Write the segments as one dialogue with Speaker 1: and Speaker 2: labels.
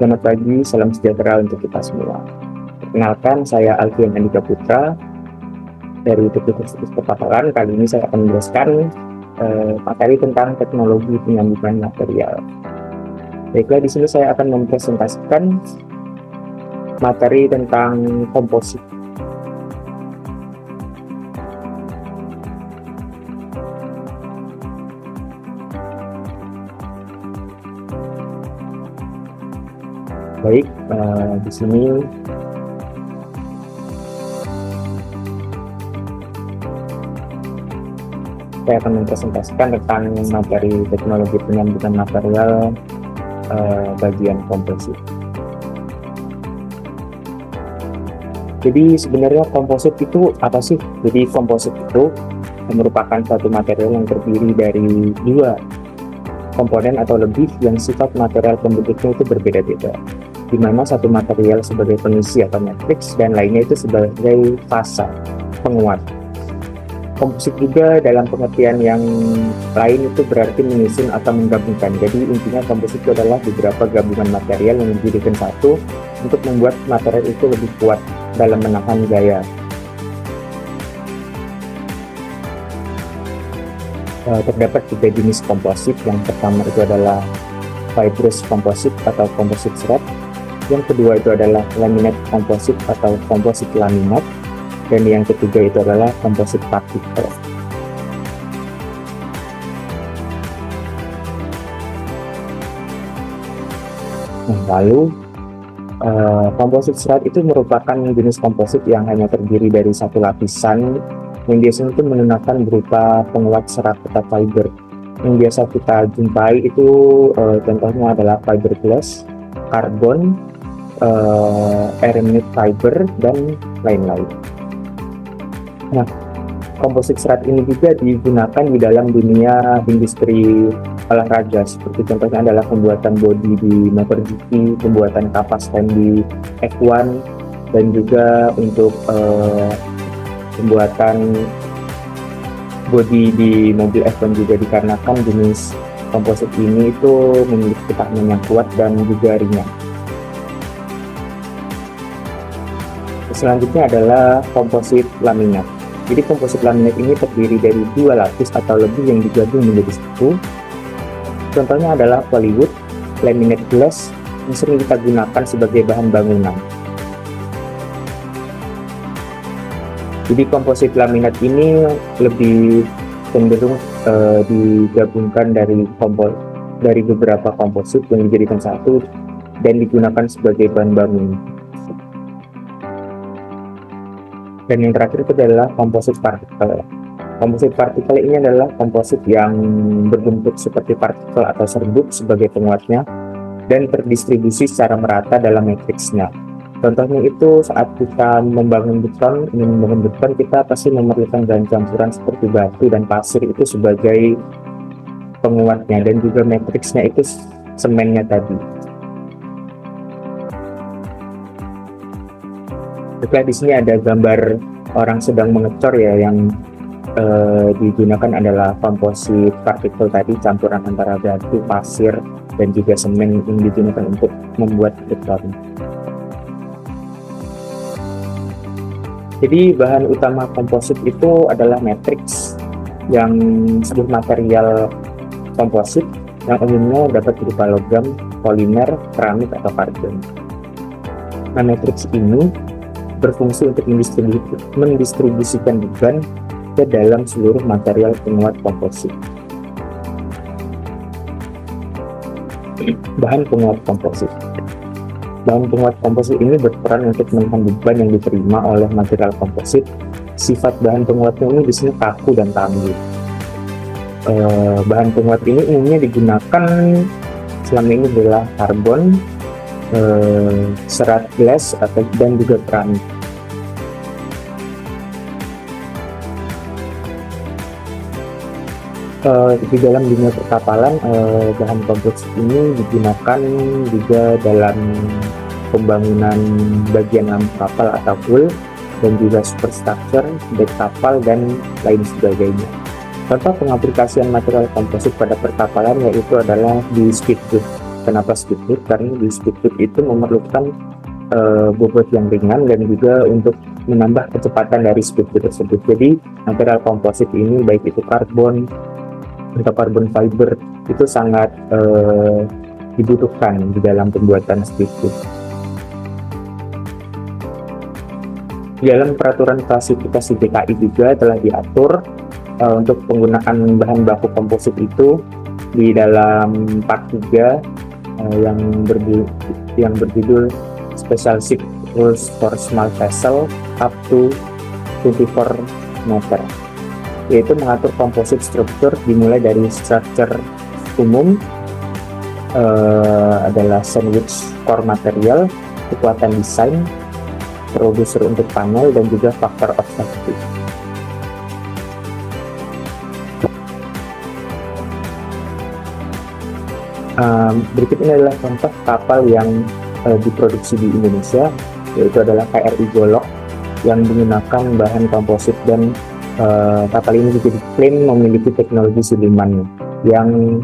Speaker 1: Selamat pagi, salam sejahtera untuk kita semua. Perkenalkan, saya Alfian Andika Putra dari Teknik Perkapalan. Kali ini saya akan menjelaskan materi tentang teknologi penyambungan material. Baiklah, di sini saya akan mempresentasikan materi tentang komposit. Baik, di sini saya akan mempresentasikan tentang materi teknologi penyambungan material bagian komposit. Jadi sebenarnya komposit itu apa sih? Jadi komposit itu merupakan suatu material yang terdiri dari dua komponen atau lebih yang sifat material pembentuknya itu berbeda-beda, di mana satu material sebagai pengisi atau matriks dan lainnya itu sebagai fasa penguat. Komposit juga dalam pengertian yang lain itu berarti menyusun atau menggabungkan. Jadi intinya komposit itu adalah beberapa gabungan material yang dijadikan satu untuk membuat material itu lebih kuat dalam menahan gaya. Terdapat tiga jenis komposit. Yang pertama itu adalah fibrous komposit atau komposit serat. Yang kedua itu adalah laminate komposit atau komposit laminat. Dan yang ketiga itu adalah komposit partikel. Lalu komposit serat itu merupakan jenis komposit yang hanya terdiri dari satu lapisan yang biasanya itu menggunakan berupa penguat serat atau fiber. Yang biasa kita jumpai itu contohnya adalah fiberglass, karbon, aramid fiber, dan lain-lain. Nah, komposit serat ini juga digunakan di dalam dunia industri olahraga, seperti contohnya adalah pembuatan bodi di MotoGP, pembuatan kapas rem di F1, dan juga untuk pembuatan bodi di mobil F1 juga, dikarenakan jenis komposit ini itu memiliki ketahanan yang kuat dan juga ringan. Selanjutnya adalah komposit laminat. Jadi komposit laminat ini terdiri dari dua lapis atau lebih yang digabung menjadi satu. Contohnya adalah polywood, laminate glass yang sering kita gunakan sebagai bahan bangunan. Jadi komposit laminat ini lebih cenderung digabungkan dari beberapa komposit yang dijadikan satu dan digunakan sebagai bahan bangunan. Dan yang terakhir itu adalah komposit partikel. Komposit partikel ini adalah komposit yang berbentuk seperti partikel atau serbuk sebagai penguatnya dan terdistribusi secara merata dalam matriksnya. Contohnya itu saat kita ingin membangun beton, kita pasti memerlukan bahan campuran seperti batu dan pasir itu sebagai penguatnya, dan juga matriksnya itu semennya tadi. Setelah di sini ada gambar orang sedang mengecor ya, yang digunakan adalah komposit partikel tadi, campuran antara batu, pasir, dan juga semen yang digunakan untuk membuat beton. Jadi bahan utama komposit itu adalah matriks, yang sebuah material komposit yang umumnya dapat berupa logam, polimer, keramik, atau karbon. Nah, matriks ini berfungsi untuk mendistribusikan beban ke dalam seluruh material penguat komposit. Bahan penguat komposit. Bahan penguat komposit ini berperan untuk menahan beban yang diterima oleh material komposit. Sifat bahan penguatnya ini di sini kaku dan tangguh. Bahan penguat ini umumnya digunakan selama ini adalah karbon, serat glass, dan juga keramik. Di dalam dunia perkapalan, bahan komposit ini digunakan juga dalam pembangunan bagian lampu kapal atau hull, dan juga superstructure, dek kapal, dan lain sebagainya. Contoh pengaplikasian material komposit pada perkapalan yaitu adalah di speedboat. Kenapa speedboat? Karena di speedboat itu memerlukan bobot yang ringan dan juga untuk menambah kecepatan dari speedboat tersebut. Jadi material komposit ini baik itu karbon atau carbon fiber itu sangat dibutuhkan di dalam pembuatan speedboat. Di dalam peraturan klasifikasi DKI juga telah diatur untuk penggunaan bahan baku komposit itu di dalam part 3 yang berjudul Special Ship Rules for Small Vessel up to 24 meter, yaitu mengatur komposit struktur dimulai dari structure umum adalah sandwich core material, kekuatan desain, produser untuk panel, dan juga faktor of safety. Berikut ini adalah contoh kapal yang diproduksi di Indonesia, yaitu adalah KRI Golok yang menggunakan bahan komposit, dan kapal ini juga diklaim memiliki teknologi siluman yang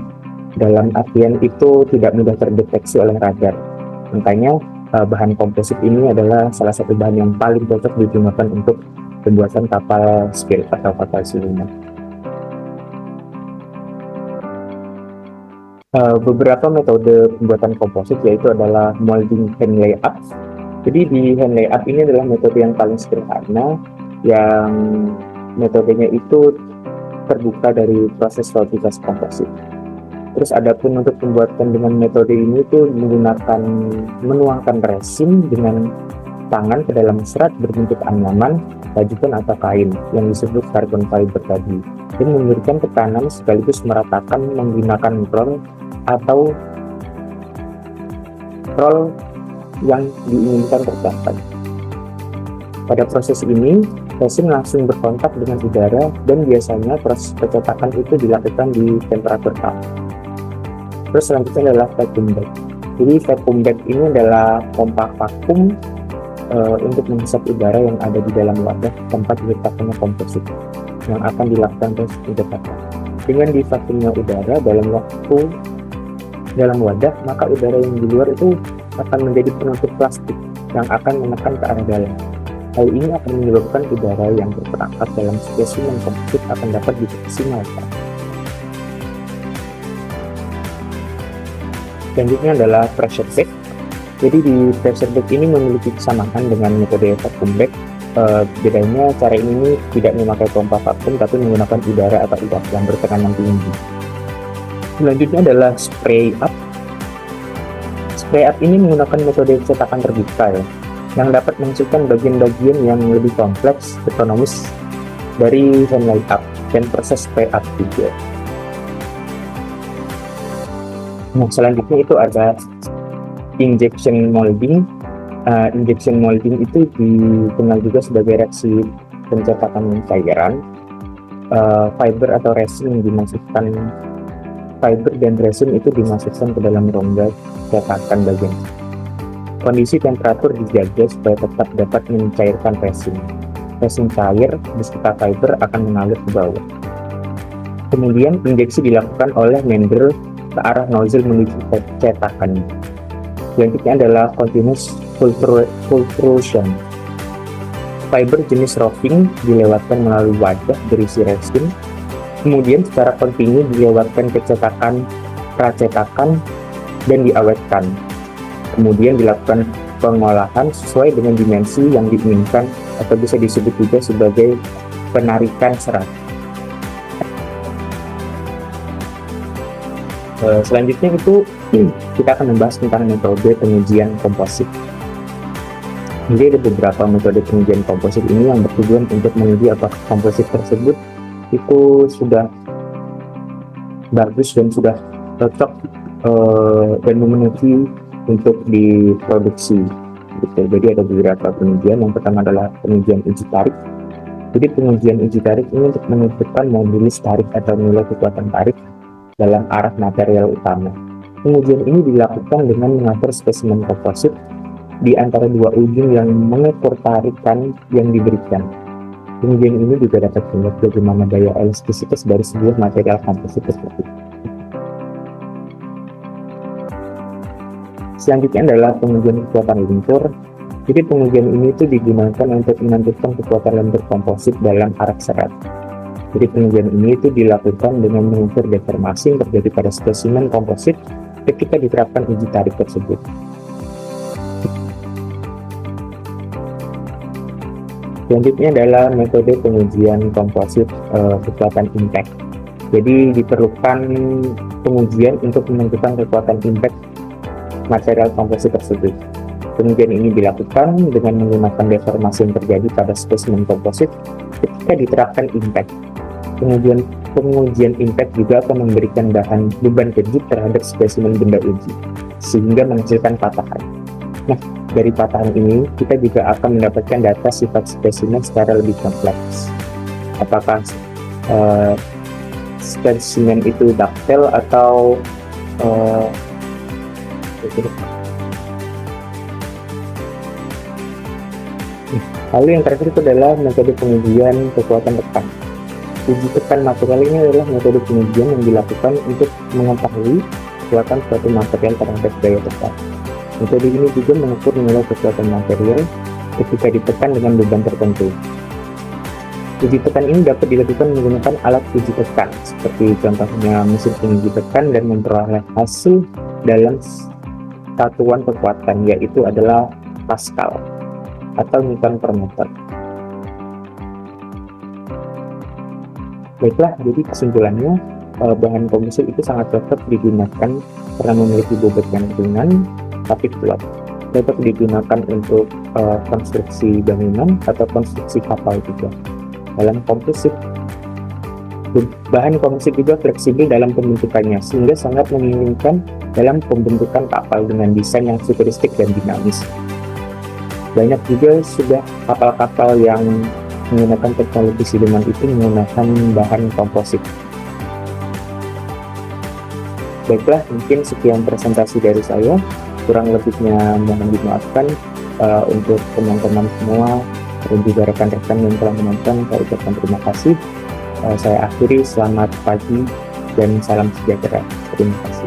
Speaker 1: dalam artian itu tidak mudah terdeteksi oleh radar. Makanya bahan komposit ini adalah salah satu bahan yang paling cocok digunakan untuk pembuatan kapal spirit atau kapal siluman. Beberapa metode pembuatan komposit yaitu adalah molding hand layup. Jadi di hand layup ini adalah metode yang paling sederhana, yang metodenya itu terbuka dari proses fabrikasi komposit. Terus adapun untuk pembuatan dengan metode ini itu menggunakan menuangkan resin dengan tangan ke dalam serat berbentuk anyaman, bajukan atau kain yang disebut carbon fiber tadi, dan memberikan tekanan sekaligus meratakan menggunakan roll yang diinginkan tercapai. Pada proses ini, resin langsung berkontak dengan udara dan biasanya proses percetakan itu dilakukan di temperatur tangan. Terus selanjutnya adalah vacuum bag. Jadi vacuum bag ini adalah pompa vakum untuk menghisap udara yang ada di dalam wadah tempat diletakkannya komposit yang akan dilakukan proses pencetakan. Dengan divakumnya udara dalam wadah, maka udara yang di luar itu akan menjadi penutup plastik yang akan menekan ke arah dalam. Hal ini akan menyebabkan udara yang terperangkap dalam spesimen komposit akan dapat dimaksimalkan. Selanjutnya adalah pressure bag. Jadi di pressure bag ini memiliki kesamaan dengan metode vacuum bag. Bedanya cara ini tidak memakai pompa vakum tapi menggunakan udara atau uap yang bertekanan tinggi. Selanjutnya adalah spray up. Spray up ini menggunakan metode cetakan terbuka yang dapat menghasilkan bagian-bagian yang lebih kompleks ekonomis dari hand layup dan proses spray up juga. Nah, selanjutnya itu ada injection molding. Injection molding itu dikenal juga sebagai reaksi pencetakan cairan. Fiber atau resin dimasukkan, fiber dan resin itu dimasukkan ke dalam rongga cetakan bagian. Kondisi temperatur dijaga supaya tetap dapat mencairkan resin. Resin cair beserta fiber akan mengalir ke bawah. Kemudian injeksi dilakukan oleh member ke arah nozzle menuju cetakan. Selanjutnya adalah continuous pulverization. Fiber jenis roughing dilewatkan melalui wadah berisi resin, kemudian secara kontinu dilewatkan ke cetakan, pracetakan, dan diawetkan. Kemudian dilakukan pengolahan sesuai dengan dimensi yang diinginkan atau bisa disebut juga sebagai penarikan serat. Selanjutnya itu kita akan membahas tentang metode pengujian komposit. Jadi ada beberapa metode pengujian komposit ini yang bertujuan untuk menguji apakah komposit tersebut itu sudah bagus dan sudah cocok dan memenuhi untuk diproduksi. Jadi ada beberapa pengujian. Yang pertama adalah pengujian uji tarik. Jadi pengujian uji tarik ini untuk menentukan mobilis tarik atau nilai kekuatan tarik dalam arah material utama. Pengujian ini dilakukan dengan mengatur spesimen komposit di antara dua ujung yang mengukur tarikan yang diberikan. Pengujian ini juga dapat melihat bagaimana daya elastisitas dari sebuah material komposit tersebut. Selanjutnya adalah pengujian kekuatan lumpur. Jadi pengujian ini itu digunakan untuk menentukan kekuatan lumpur komposit dalam arc serat. Jadi pengujian ini itu dilakukan dengan mengukur deformasi yang terjadi pada spesimen komposit ketika diterapkan uji tarik tersebut. Selanjutnya adalah metode pengujian komposit kekuatan impact. Jadi diperlukan pengujian untuk menentukan kekuatan impact material komposit tersebut. Pengujian ini dilakukan dengan menggunakan deformasi yang terjadi pada spesimen komposit ketika diterapkan impact. Pengujian impact juga akan memberikan beban kejut terhadap spesimen benda uji, sehingga menghasilkan patahan. Nah, dari patahan ini, kita juga akan mendapatkan data sifat spesimen secara lebih kompleks. Apakah spesimen itu ductile atau lalu yang terakhir itu adalah metode pengujian kekuatan tekan. Uji tekan material ini adalah metode pengujian yang dilakukan untuk mengetahui kekuatan suatu material terhadap daya tekan. Metode ini juga mengukur nilai kekuatan material ketika ditekan dengan beban tertentu. Uji tekan ini dapat dilakukan menggunakan alat uji tekan, seperti contohnya mesin penguji tekan, dan memperoleh hasil dalam satuan kekuatan, yaitu adalah Pascal atau Newton per meter. Baiklah, jadi kesimpulannya, bahan komposit itu sangat cocok digunakan karena memiliki bobot yang ringan tapi kuat. Dapat digunakan untuk konstruksi bangunan atau konstruksi kapal juga. Dalam komposit, bahan komposit juga fleksibel dalam pembentukannya, sehingga sangat memungkinkan dalam pembentukan kapal dengan desain yang futuristik dan dinamis. Banyak juga sudah kapal-kapal yang menggunakan teknologi siluman itu menggunakan bahan komposit. Baiklah, mungkin sekian presentasi dari saya. Kurang lebihnya mohon dimaafkan. Untuk teman-teman semua dan juga rekan-rekan yang telah menonton, saya ucapkan terima kasih. Saya akhiri, selamat pagi dan salam sejahtera. Terima kasih.